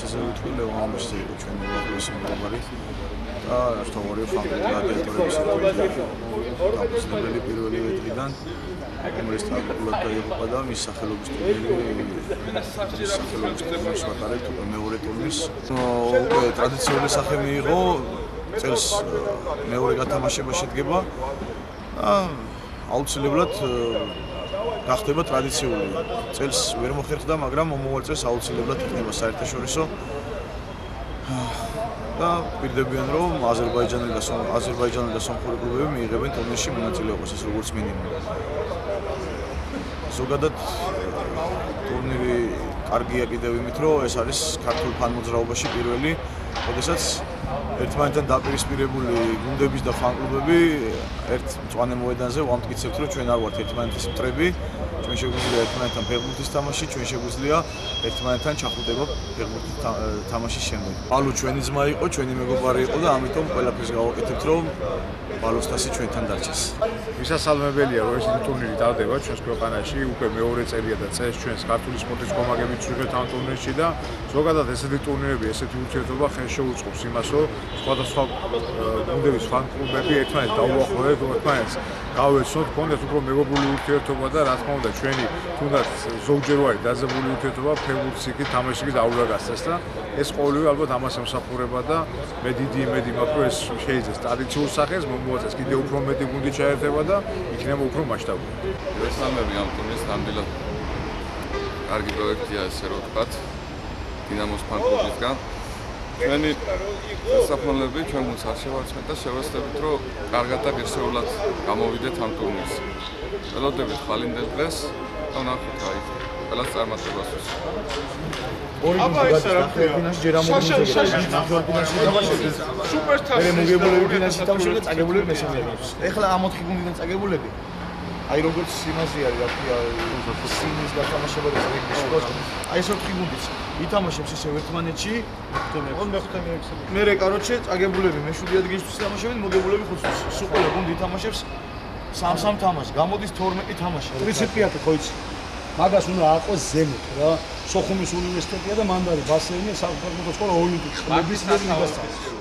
თამაშზე ვიტყვი, ლევან ამბეშზე იყო ჩვენი უახლოესი მეგობარი და ერთოვარი ფანკრუბ გლადიატორების დამფუძნებელი პირველივე დღიდან რომელიც თავად დაიღუპა და მის სახელობის ტურნირს ვატარებთ მეორე ტურნირს. უკვე ტრადიციული სახე მიიღო, წელს მეორე გათამაშება შედგება და აუცილებლად გახდება ტრადიციული. წელს ვერ მოხერხდა, მაგრამ მომავალ წელს აუცილებლად იქნება საერთაშორისო და პირდებიან რომ აზერბაიჯანი და სომხური კლუბები მიიღებენ ტურნირში მონაწილეობას, ეს როგორც მინიმუმ. ზოგადად ტურნირი კარგია კიდევ იმით, რომ ეს არის ქართულ ფანმოძრაობაში პირველი, როდესაც ერთმანეთთან დაპირისპირებული გუნდების და ფან-კლუბები ერთ მწვანე მოედანზე ვამტკიცებთ, რომ ჩვენ არ ვართ ერთმანეთის მტრები, ჩვენ შეგვიძლია ერთმანეთთან ფეხბურთის თამაში, ჩვენ შეგვიძლია ერთმანეთთან ჩახუტება ფეხბურთის თამაშის შემდეგ. ბალო ჩვენი ძმა იყო, ჩვენი მეგობარი იყო და ამიტომ ყველაფერს გავაკეთებთ, რომ ბალოს თასი ჩვენთან დარჩეს. მისასალმებელია, რომ ეს ტურნირი ტარდება ჩვენს ქვეყანაში, უკვე მეორე წელია და წელს ჩვენს ქართული სპორტის კომაგებით ვიღებთ ამ ტურნირში და ზოგადად ესეთი ტურნირები, ესეთი ურთიერთობა ხელს შეუწყობს იმას, რომ სხვადასხვა გუნდების ფან-კლუბები ერთმანეთს დაუახლოვებთ, ერთმანეთს გავეცნოთ, გქონდეთ უფრო მეგობრული ურთიერთობა და რა თქმა უნდა ჩვენი თუნდაც ზოგჯერ ვართ დაძაბული ურთიერთობა ფეხბურთის იქით თამაში იქით აულა გასცეს და ეს ყოველივე ალბათ ამას ემსახურება და მე დიდი იმედი მაქვს, რომ ეს შეიძლება ტრადიციულ სახეს მომოაწეს კიდევ უფრო მეტი გუნდი ჩაერთება და იქნება უფრო მასშტაბური. ვესალმები ამ ტურნირს ნამდვილად კარგი პროექტია, ესე რომ ვთქვათ, დინამოს ფან-კლუბისგან. ჩვენი საფრთხეები ჩვენ გუნდს არ შევარცხნით და შევეცდებით, რომ კარგად და ღირსეულად გამოვიდეთ ამ ტურნირს. ველოდებით ხვალინდელ დღეს და ვნახოთ რა იქნება. ყველას წარმატებას ვუსურვებთ. აბა ეს რა ფინანსი ჯერ ამოგვიწევს ნახევარ ფინანსი თამაშობენ სუპერ თასი მე მოგებულები ფინანსი თამაშობენ და წაგებულები მესამე არის ეხლა ამ 4 გუნდიდან წაგებულები აი როგორც იმაზე არის რა ქვია სიმის გათამაშება და რეგბიში აი ეს 4 გუნდიც ითამაშებს ისე ერთმანეთში მე კაროჩე წაგებულები მე-7 ადგილისთვის თამაშობენ მოგებულები 5-თვის სულ ყველა გუნდი ითამაშებს 3-3 თამაში გამოდის 12 თამაში პრინციპიათი ხო იცი მაგას უნდა აყოს ზემოთ რა სოხუმის უნივერსიტეტია და მანდარი ბასეინი საფეხბურთო სკოლა ოლიმპიკის ყლების მიერ მიდასწრებს